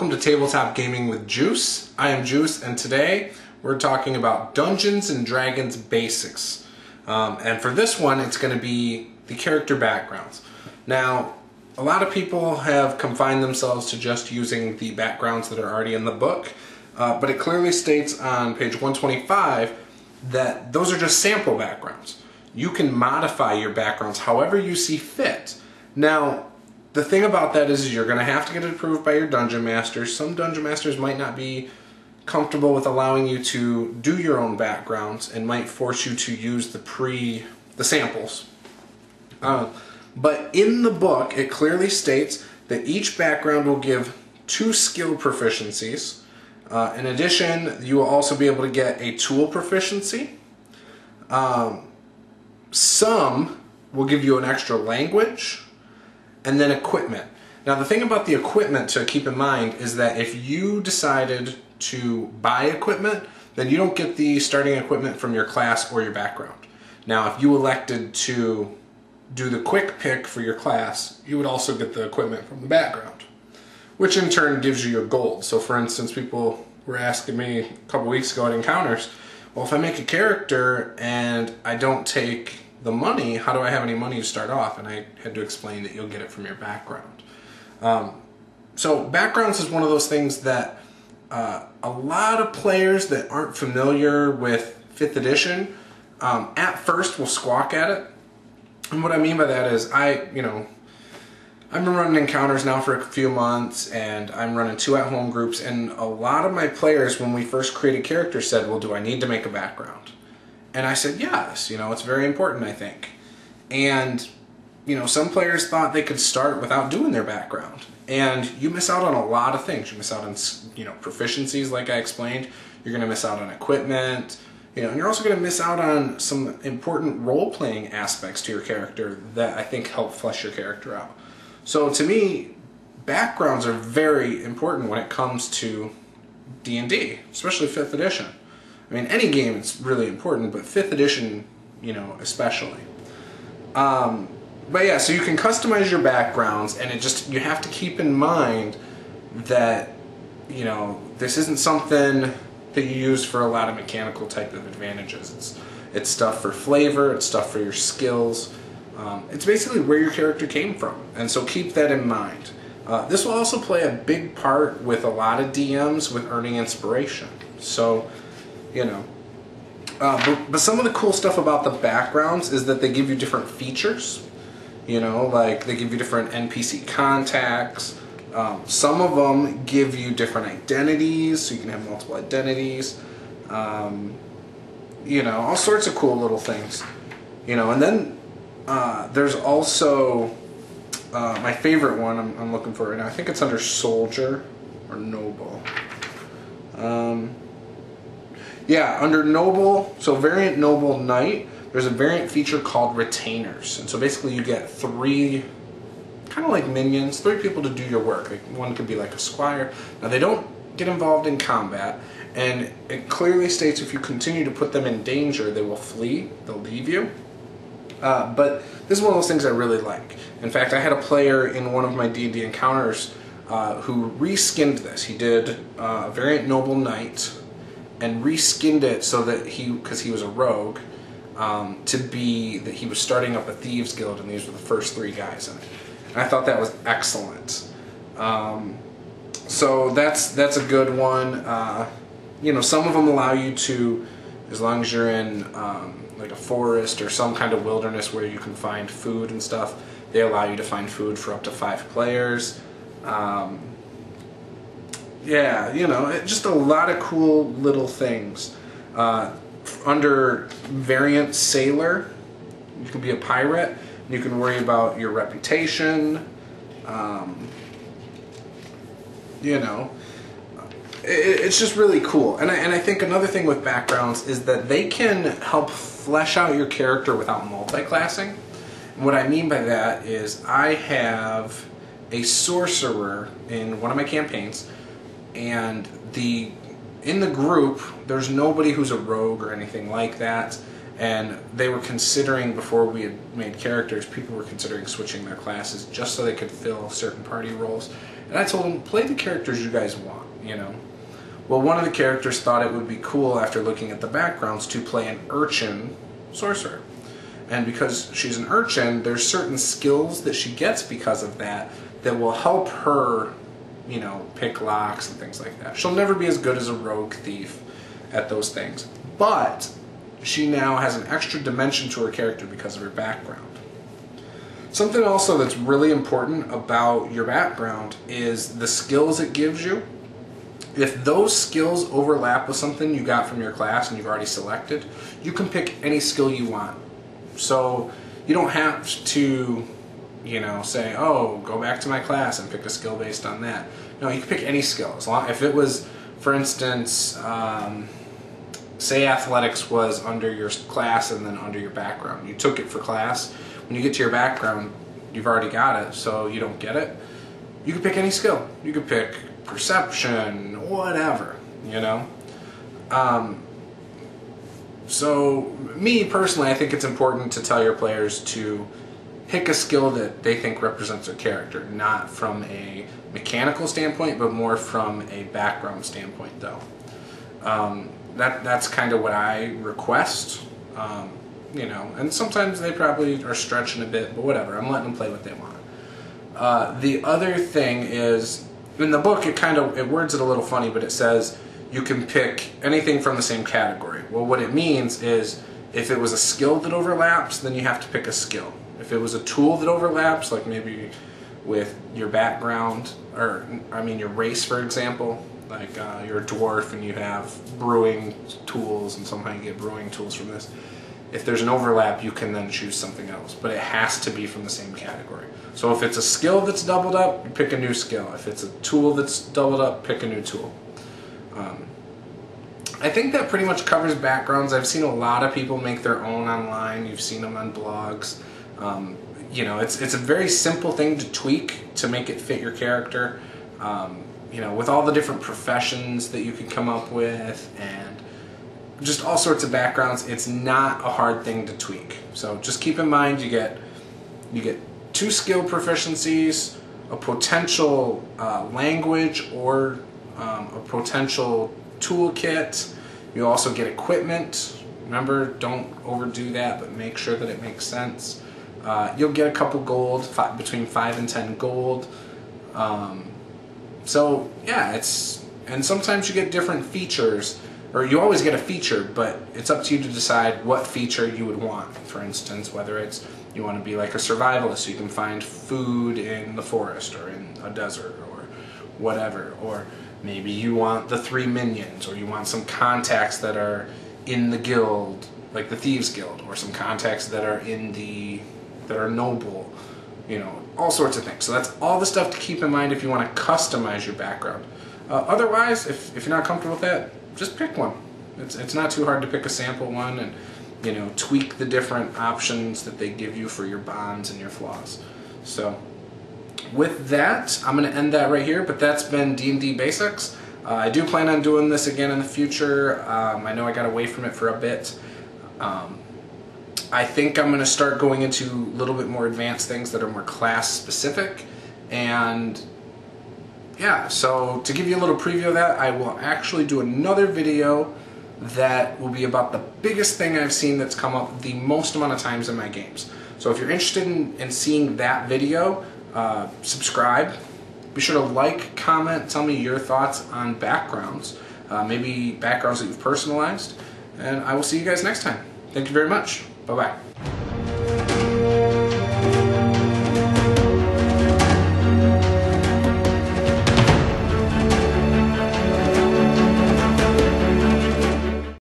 Welcome to Tabletop Gaming with Juice. I am Juice, and today we're talking about Dungeons and Dragons Basics. And for this one, it's going to be the character backgrounds. Now, a lot of people have confined themselves to just using the backgrounds that are already in the book, but it clearly states on page 125 that those are just sample backgrounds. You can modify your backgrounds however you see fit. Now, the thing about that is you're going to have to get it approved by your dungeon masters. Some dungeon masters might not be comfortable with allowing you to do your own backgrounds and might force you to use the samples. But in the book, it clearly states that each background will give 2 skill proficiencies. In addition, you will also be able to get a tool proficiency. Some will give you an extra language, and then equipment. Now, the thing about the equipment to keep in mind is that if you decided to buy equipment, then you don't get the starting equipment from your class or your background. Now, if you elected to do the quick pick for your class, you would also get the equipment from the background, which in turn gives you your gold. So for instance, people were asking me a couple weeks ago at Encounters, well, if I make a character and I don't take the money, how do I have any money to start off? And I had to explain that you'll get it from your background. So backgrounds is one of those things that a lot of players that aren't familiar with 5th edition at first will squawk at it. And what I mean by that is I've been running Encounters now for a few months, and I'm running 2 at-home groups, and a lot of my players, when we first created characters, said, well, do I need to make a background? And I said, yes, it's very important, I think. And, some players thought they could start without doing their background. And you miss out on a lot of things. You miss out on, proficiencies, like I explained. You're going to miss out on equipment. And you're also going to miss out on some important role-playing aspects to your character that I think help flesh your character out. So to me, backgrounds are very important when it comes to D&D, especially 5th edition. I mean, any game is really important, but 5th edition, especially. But yeah, so you can customize your backgrounds, and you have to keep in mind that, this isn't something that you use for a lot of mechanical type of advantages. It's stuff for flavor, it's stuff for your skills. It's basically where your character came from, and so keep that in mind. This will also play a big part with a lot of DMs with earning inspiration. So, but some of the cool stuff about the backgrounds is that they give you different features. Like they give you different NPC contacts. Some of them give you different identities, so you can have multiple identities. All sorts of cool little things. And then there's also my favorite one I'm looking for right now. I think it's under Soldier or Noble. Yeah, under Noble, so variant Noble Knight, there's a variant feature called Retainers. And so basically you get 3, kind of like minions, 3 people to do your work. Like one could be like a squire. Now they don't get involved in combat, and it clearly states if you continue to put them in danger, they will flee, they'll leave you. But this is one of those things I really like. In fact, I had a player in one of my D&D encounters who reskinned this. He did a variant Noble Knight and reskinned it so that because he was a rogue, that he was starting up a thieves guild, and these were the first 3 guys in it. And I thought that was excellent. So that's a good one. Some of them allow you to, as long as you're in like a forest or some kind of wilderness where you can find food and stuff, they allow you to find food for up to 5 players. Just a lot of cool little things. Under variant Sailor, you can be a pirate. You can worry about your reputation. It's just really cool. And I think another thing with backgrounds is that they can help flesh out your character without multi-classing. And what I mean by that is I have a sorcerer in one of my campaigns, and in the group there's nobody who's a rogue or anything like that, and they were considering, before we had made characters, people were considering switching their classes just so they could fill certain party roles. And I told them, play the characters you guys want, you know. Well, one of the characters thought it would be cool after looking at the backgrounds to play an urchin sorcerer. And because she's an urchin, there's certain skills that she gets because of that that will help her, you know, pick locks and things like that. She'll never be as good as a rogue thief at those things. But she now has an extra dimension to her character because of her background. Something also that's really important about your background is the skills it gives you. If those skills overlap with something you got from your class and you've already selected, you can pick any skill you want. So you don't have to, you know, say, oh, go back to my class and pick a skill based on that. No, you can pick any skill. As long, if it was, for instance, say athletics was under your class and then under your background. You took it for class. When you get to your background, you've already got it, so you don't get it. You can pick any skill. You could pick perception, whatever, you know. So me personally, I think it's important to tell your players to pick a skill that they think represents their character, not from a mechanical standpoint, but more from a background standpoint, though. That's kind of what I request, you know, and sometimes they probably are stretching a bit, but whatever, I'm letting them play what they want. The other thing is, in the book, it words it a little funny, but it says you can pick anything from the same category. Well, what it means is if it was a skill that overlaps, then you have to pick a skill. If it was a tool that overlaps, like maybe with your background, or I mean your race, for example, like you're a dwarf and you have brewing tools and somehow you get brewing tools from this. If there's an overlap, you can then choose something else, but it has to be from the same category. So if it's a skill that's doubled up, you pick a new skill. If it's a tool that's doubled up, pick a new tool. I think that pretty much covers backgrounds. I've seen a lot of people make their own online. You've seen them on blogs. You know, it's a very simple thing to tweak to make it fit your character. You know, with all the different professions that you can come up with and just all sorts of backgrounds, it's not a hard thing to tweak. So just keep in mind you get 2 skill proficiencies, a potential language or a potential toolkit. You also get equipment. Remember, don't overdo that, but make sure that it makes sense. You'll get a couple gold, between 5 and 10 gold. So yeah, and sometimes you get different features, or you always get a feature, but it's up to you to decide what feature you would want. For instance, whether it's you want to be like a survivalist, so you can find food in the forest or in a desert or whatever, or maybe you want the 3 minions, or you want some contacts that are in the guild, like the Thieves Guild, or some contacts that are that are noble, you know, all sorts of things. So that's all the stuff to keep in mind if you want to customize your background. Otherwise, if you're not comfortable with that, just pick one. It's not too hard to pick a sample one and, you know, tweak the different options that they give you for your bonds and your flaws. So with that, I'm going to end that right here, but that's been D&D Basics. I do plan on doing this again in the future. I know I got away from it for a bit. I think I'm going to start going into a little bit more advanced things that are more class specific. And yeah, so to give you a little preview of that, I will actually do another video that will be about the biggest thing I've seen that's come up the most amount of times in my games. So if you're interested in seeing that video, subscribe. Be sure to like, comment, tell me your thoughts on backgrounds, maybe backgrounds that you've personalized, and I will see you guys next time. Thank you very much. Bye-bye.